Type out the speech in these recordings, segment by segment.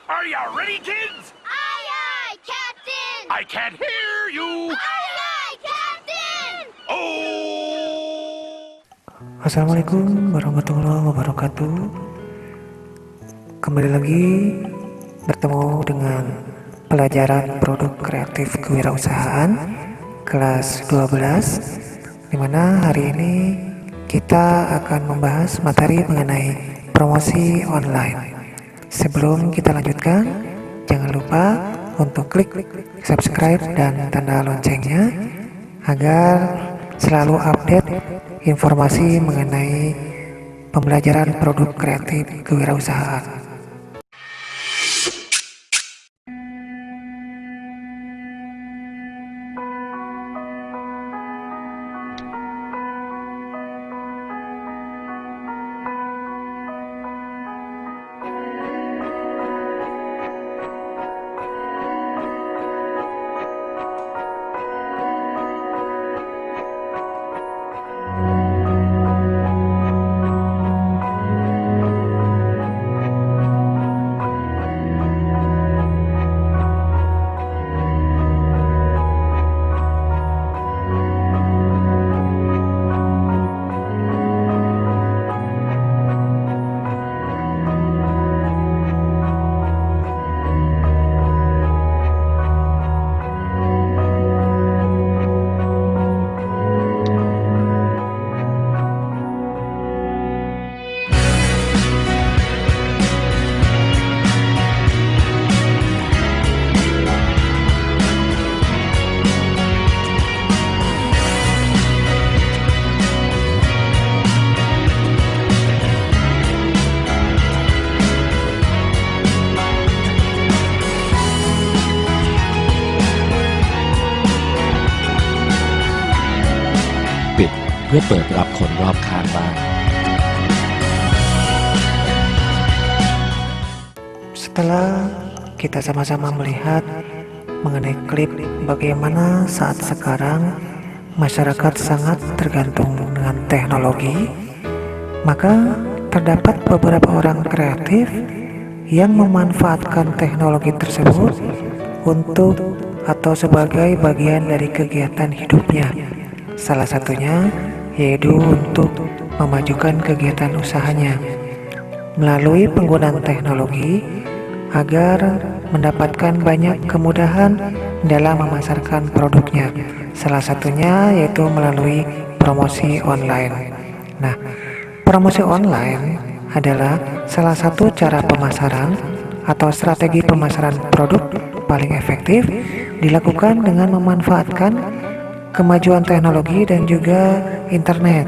Are you ready, kids? Aye, aye, Captain! I can't hear you. Aye, aye, Captain! Oh! Assalamualaikum warahmatullahi wabarakatuh. Kembali lagi bertemu dengan pelajaran produk kreatif kewirausahaan kelas 12, dimana hari ini kita akan membahas materi mengenai promosi online. Sebelum kita lanjutkan, jangan lupa untuk klik subscribe dan tanda loncengnya agar selalu update informasi mengenai pembelajaran produk kreatif kewirausahaan.ปิดเพื่อเปิดรับคนรอบข้างบ้าน Setelah kita sama-sama melihat mengenai klip bagaimana saat sekarang masyarakat sangat tergantung dengan teknologi, maka terdapat beberapa orang kreatif yang memanfaatkan teknologi tersebut untuk atau sebagai bagian dari kegiatan hidupnya. Salah satunya yaitu untuk memajukan kegiatan usahanya melalui penggunaan teknologi agar mendapatkan banyak kemudahan dalam memasarkan produknya. Salah satunya yaitu melalui promosi online. Nah, promosi online adalah salah satu cara pemasaran atau strategi pemasaran produk paling efektif dilakukan dengan memanfaatkan kemajuan teknologi dan juga internet.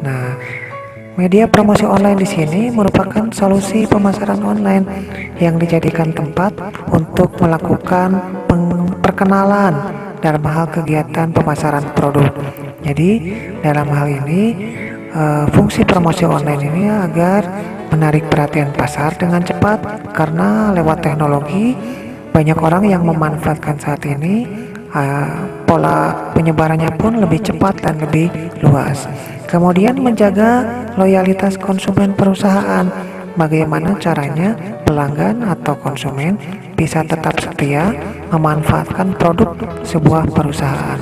Nah, media promosi online di sini merupakan solusi pemasaran online yang dijadikan tempat untuk melakukan perkenalan dalam hal kegiatan pemasaran produk. Jadi, dalam hal ini fungsi promosi online ini agar menarik perhatian pasar dengan cepat, karena lewat teknologi banyak orang yang memanfaatkan saat ini. Pola penyebarannya pun lebih cepat dan lebih luas. Kemudian menjaga loyalitas konsumen perusahaan. Bagaimana caranya pelanggan atau konsumen bisa tetap setia memanfaatkan produk sebuah perusahaan.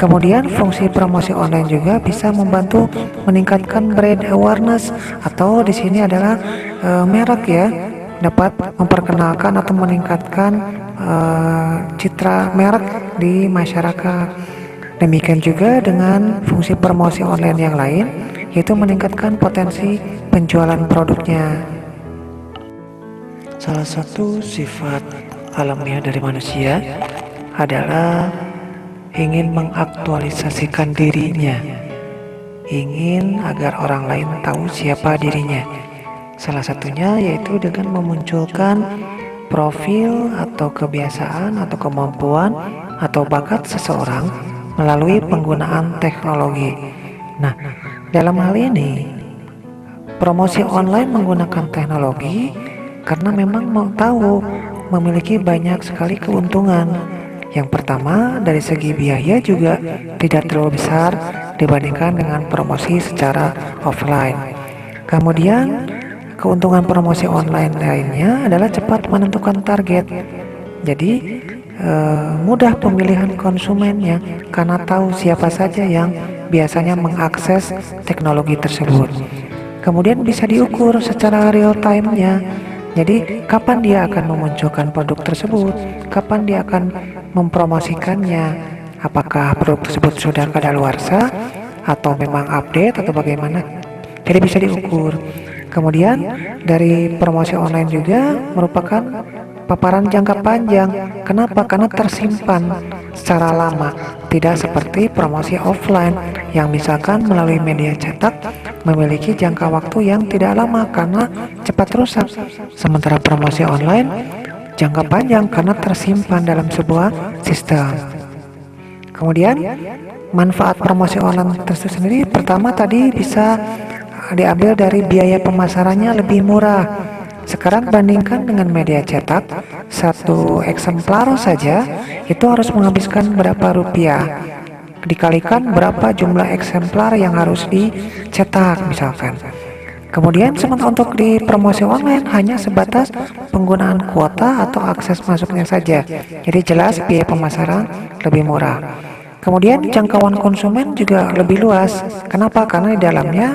Kemudian fungsi promosi online juga bisa membantu meningkatkan brand awareness, atau di sini adalah merek ya, dapat memperkenalkan atau meningkatkan citra merek di masyarakat. Demikian juga dengan fungsi promosi online yang lain, yaitu meningkatkan potensi penjualan produknya. Salah satu sifat alamiah dari manusia adalah ingin mengaktualisasikan dirinya, ingin agar orang lain tahu siapa dirinya. Salah satunya yaitu dengan memunculkan profil atau kebiasaan atau kemampuan atau bakat seseorang melalui penggunaan teknologi. Nah, dalam hal ini promosi online menggunakan teknologi karena memang mau tahu memiliki banyak sekali keuntungan. Yang pertama, dari segi biaya juga tidak terlalu besar dibandingkan dengan promosi secara offline. Kemudian keuntungan promosi online lainnya adalah cepat menentukan target. Jadi mudah pemilihan konsumennya karena tahu siapa saja yang biasanya mengakses teknologi tersebut. Kemudian bisa diukur secara real time-nya. Jadi kapan dia akan memunculkan produk tersebut, kapan dia akan mempromosikannya, apakah produk tersebut sudah kadaluarsa atau memang update atau bagaimana. Jadi bisa diukur. Kemudian dari promosi online juga merupakan paparan jangka panjang. Kenapa? Karena tersimpan secara lama, tidak seperti promosi offline yang misalkan melalui media cetak memiliki jangka waktu yang tidak lama karena cepat rusak. Sementara promosi online jangka panjang karena tersimpan dalam sebuah sistem. Kemudian manfaat promosi online tersebut sendiri, pertama tadi bisa diambil dari biaya pemasarannya lebih murah. Sekarang bandingkan dengan media cetak, satu eksemplar saja itu harus menghabiskan berapa rupiah, dikalikan berapa jumlah eksemplar yang harus dicetak misalkan. Kemudian sementara untuk di promosi online hanya sebatas penggunaan kuota atau akses masuknya saja. Jadi jelas biaya pemasaran lebih murah. Kemudian jangkauan konsumen juga lebih luas. Kenapa? Karena di dalamnya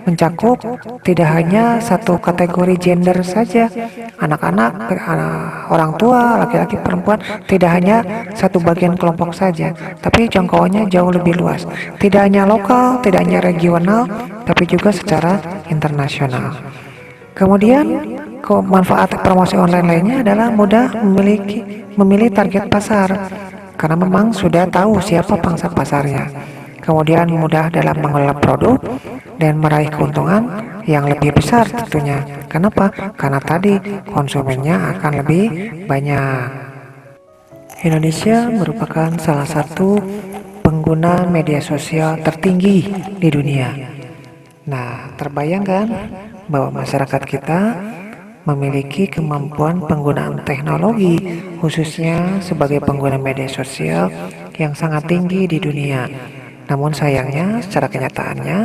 mencakup tidak hanya satu kategori gender saja, anak-anak, orang tua, laki-laki, perempuan, tidak hanya satu bagian kelompok saja, tapi jangkauannya jauh lebih luas. Tidak hanya lokal, tidak hanya regional, tapi juga secara internasional. Kemudian manfaat promosi online lainnya adalah mudah memilih target pasar, karena memang sudah tahu siapa pangsa pasarnya. Kemudian mudah dalam mengelola produk dan meraih keuntungan yang lebih besar tentunya. Kenapa? Karena tadi konsumennya akan lebih banyak. Indonesia merupakan salah satu pengguna media sosial tertinggi di dunia. Nah, terbayangkan bahwa masyarakat kita memiliki kemampuan penggunaan teknologi, khususnya sebagai pengguna media sosial yang sangat tinggi di dunia. Namun sayangnya, secara kenyataannya,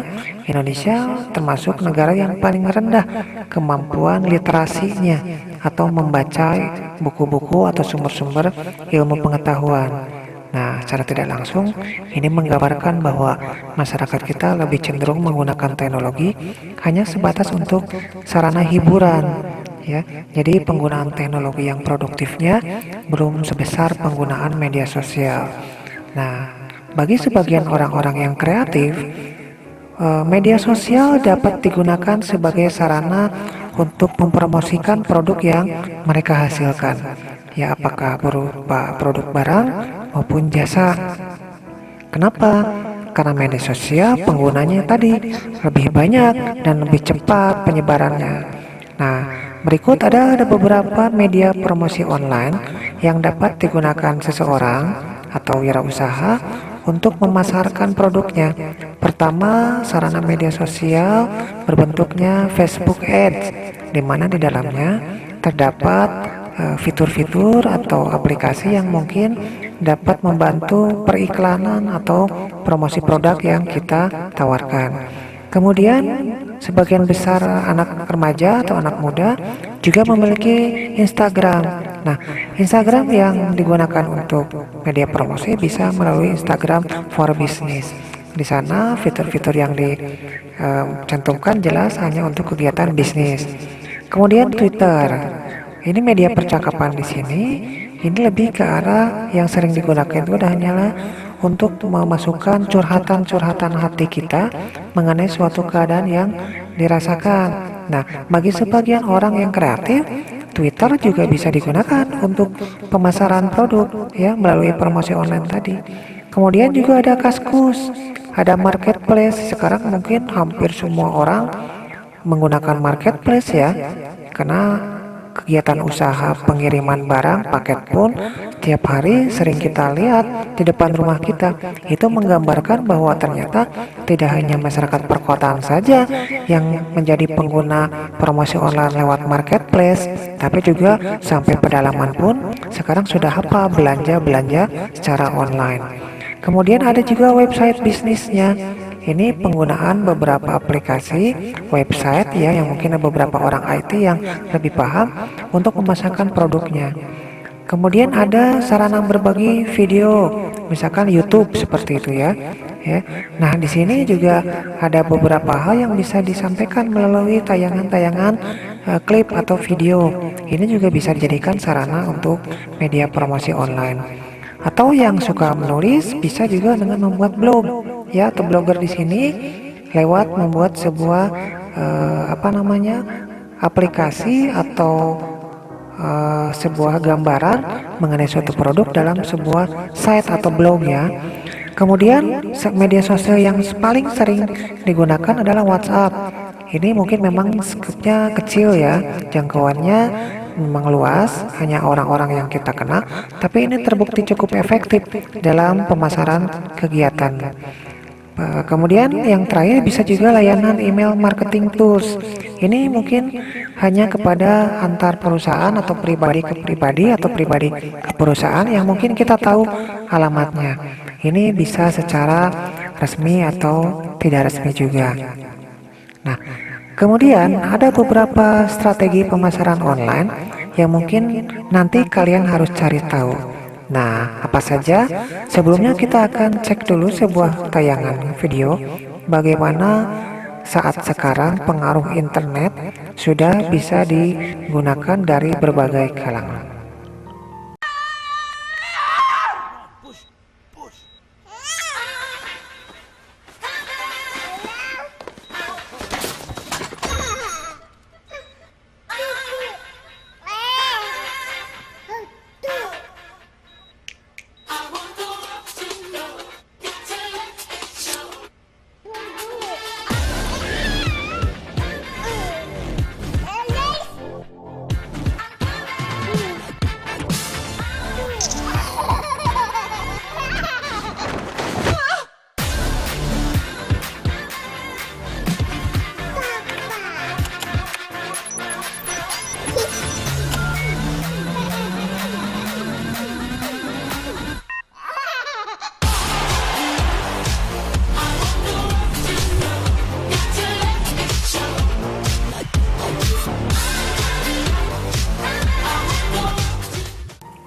Indonesia termasuk negara yang paling rendah kemampuan literasinya atau membaca buku-buku atau sumber-sumber ilmu pengetahuan. Nah, secara tidak langsung, ini menggambarkan bahwa masyarakat kita lebih cenderung menggunakan teknologi hanya sebatas untuk sarana hiburan. Ya, jadi penggunaan teknologi yang produktifnya belum sebesar penggunaan media sosial. Nah, bagi sebagian orang-orang yang kreatif, media sosial dapat digunakan sebagai sarana untuk mempromosikan produk yang mereka hasilkan. Ya, apakah berupa produk barang maupun jasa. Kenapa? Karena media sosial penggunanya tadi lebih banyak dan lebih cepat penyebarannya. Nah, berikut ada beberapa media promosi online yang dapat digunakan seseorang atau wirausaha untuk memasarkan produknya. Pertama, sarana media sosial berbentuknya Facebook Ads, di mana di dalamnya terdapat fitur-fitur atau aplikasi yang mungkin dapat membantu periklanan atau promosi produk yang kita tawarkan. Kemudian sebagian besar anak remaja atau anak muda juga memiliki Instagram. Nah, Instagram yang digunakan untuk media promosi bisa melalui Instagram for Business. Di sana fitur-fitur yang dicantumkan jelas hanya untuk kegiatan bisnis. Kemudian Twitter. Ini media percakapan di sini. Ini lebih ke arah yang sering digunakan itu hanyalah untuk memasukkan curhatan-curhatan hati kita mengenai suatu keadaan yang dirasakan. Nah, bagi sebagian orang yang kreatif, Twitter juga bisa digunakan untuk pemasaran produk ya melalui promosi online tadi. Kemudian juga ada Kaskus, ada marketplace. Sekarang mungkin hampir semua orang menggunakan marketplace ya, karena kegiatan usaha pengiriman barang paket pun tiap hari sering kita lihat di depan rumah kita. Itu menggambarkan bahwa ternyata tidak hanya masyarakat perkotaan saja yang menjadi pengguna promosi online lewat marketplace, tapi juga sampai pedalaman pun sekarang sudah hafal belanja secara online. Kemudian ada juga website bisnisnya Ini penggunaan beberapa aplikasi website ya, yang mungkin ada beberapa orang IT yang lebih paham untuk memasarkan produknya. Kemudian ada sarana berbagi video, misalkan YouTube seperti itu ya. Nah, di sini juga ada beberapa hal yang bisa disampaikan melalui tayangan-tayangan klip atau video. Ini juga bisa dijadikan sarana untuk media promosi online. Atau yang suka menulis bisa juga dengan membuat blog ya, atau blogger di sini lewat membuat sebuah aplikasi atau sebuah gambaran mengenai suatu produk dalam sebuah site atau blog ya. Kemudian media sosial yang paling sering digunakan adalah WhatsApp. Ini mungkin memang skopnya kecil ya, jangkauannya memang luas, hanya orang-orang yang kita kenal, tapi ini terbukti cukup efektif dalam pemasaran kegiatan. Kemudian yang terakhir bisa juga layanan email marketing tools. Ini mungkin hanya kepada antar perusahaan atau pribadi ke pribadi atau pribadi ke perusahaan yang mungkin kita tahu alamatnya. Ini bisa secara resmi atau tidak resmi juga. Nah, kemudian ada beberapa strategi pemasaran online yang mungkin nanti kalian harus cari tahu. Nah, apa saja? Sebelumnya kita akan cek dulu sebuah tayangan video bagaimana saat sekarang pengaruh internet sudah bisa digunakan dari berbagai kalangan.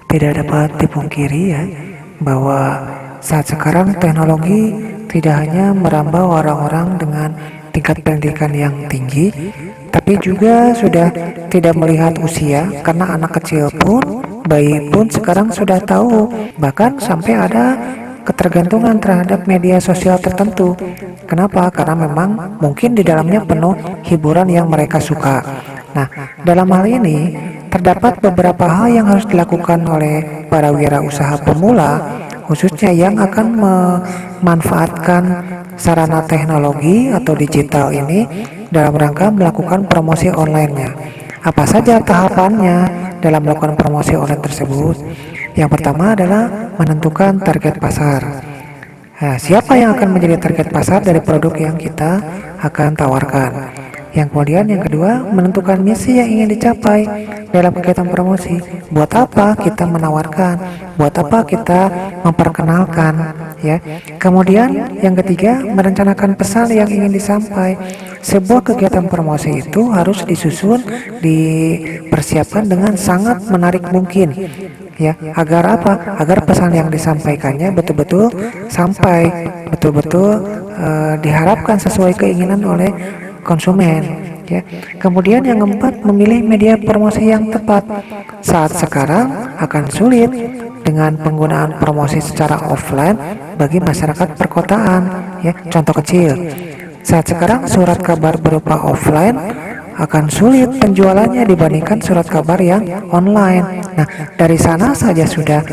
Tidak dapat dipungkiri ya, bahwa saat sekarang teknologi tidak hanya merambah orang-orang dengan tingkat pendidikan yang tinggi, tapi juga sudah tidak melihat usia, karena anak kecil pun, bayi pun sekarang sudah tahu, bahkan sampai ada ketergantungan terhadap media sosial tertentu. Kenapa? Karena memang mungkin di dalamnya penuh hiburan yang mereka suka. Nah, dalam hal ini terdapat beberapa hal yang harus dilakukan oleh para wirausaha pemula, khususnya yang akan memanfaatkan sarana teknologi atau digital ini dalam rangka melakukan promosi online-nya. Apa saja tahapannya dalam melakukan promosi online tersebut? Yang pertama adalah menentukan target pasar. Nah, siapa yang akan menjadi target pasar dari produk yang kita akan tawarkan? Yang kemudian yang kedua, menentukan misi yang ingin dicapai dalam kegiatan promosi. Buat apa kita menawarkan? Buat apa kita memperkenalkan? Ya. Kemudian yang ketiga, merencanakan pesan yang ingin disampaikan. Sebuah kegiatan promosi itu harus disusun, dipersiapkan dengan sangat menarik mungkin. Ya, agar apa? Agar pesan yang disampaikannya betul-betul sampai, betul-betul diharapkan sesuai keinginan oleh konsumen ya. Kemudian yang keempat, memilih media promosi yang tepat. Saat sekarang akan sulit dengan penggunaan promosi secara offline bagi masyarakat perkotaan ya. Contoh kecil, saat sekarang surat kabar berupa offline akan sulit penjualannya dibandingkan surat kabar yang online. Nah, dari sana saja sudah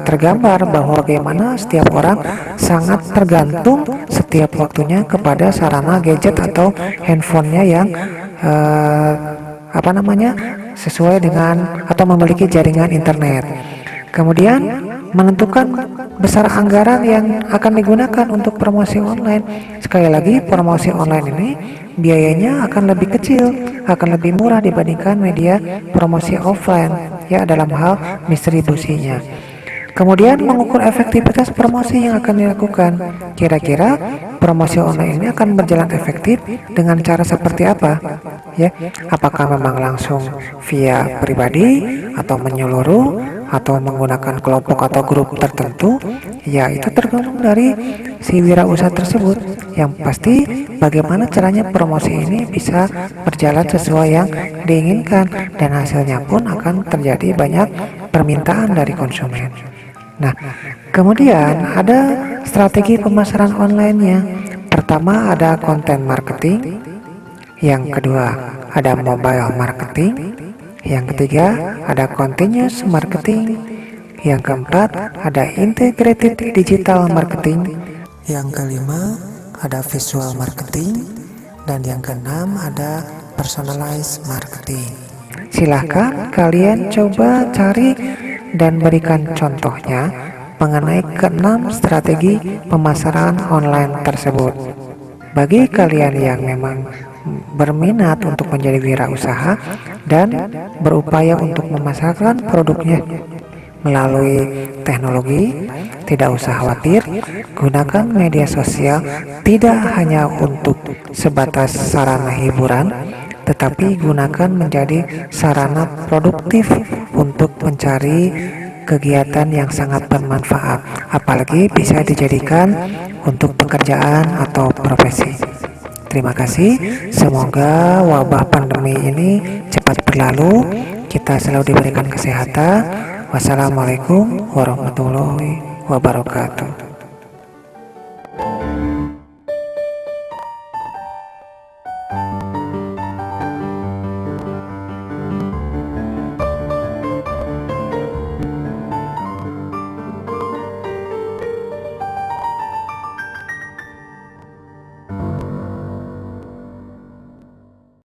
tergambar bahwa bagaimana setiap orang sangat tergantung setiap waktunya kepada sarana gadget atau handphonenya yang sesuai dengan atau memiliki jaringan internet. Kemudian menentukan besar anggaran yang akan digunakan untuk promosi online. Sekali lagi, promosi online ini biayanya akan lebih kecil, akan lebih murah dibandingkan media promosi offline ya, dalam hal distribusinya. Kemudian mengukur efektivitas promosi yang akan dilakukan. Kira-kira promosi online ini akan berjalan efektif dengan cara seperti apa? Ya, apakah memang langsung via pribadi atau menyeluruh atau menggunakan kelompok atau grup tertentu? Ya, itu tergantung dari si wirausaha tersebut. Yang pasti bagaimana caranya promosi ini bisa berjalan sesuai yang diinginkan dan hasilnya pun akan terjadi banyak permintaan dari konsumen. Nah, kemudian ada strategi pemasaran online-nya. Pertama ada content marketing, yang kedua ada mobile marketing, yang ketiga ada continuous marketing, yang keempat ada integrated digital marketing, yang kelima ada visual marketing, dan yang keenam ada personalized marketing. Silahkan kalian coba cari dan berikan contohnya mengenai keenam strategi pemasaran online tersebut. Bagi kalian yang memang berminat untuk menjadi wirausaha dan berupaya untuk memasarkan produknya melalui teknologi, tidak usah khawatir, gunakan media sosial tidak hanya untuk sebatas sarana hiburan, tetapi gunakan menjadi sarana produktif untuk mencari kegiatan yang sangat bermanfaat, apalagi bisa dijadikan untuk pekerjaan atau profesi. Terima kasih, semoga wabah pandemi ini cepat berlalu, kita selalu diberikan kesehatan. Wassalamualaikum warahmatullahi wabarakatuh.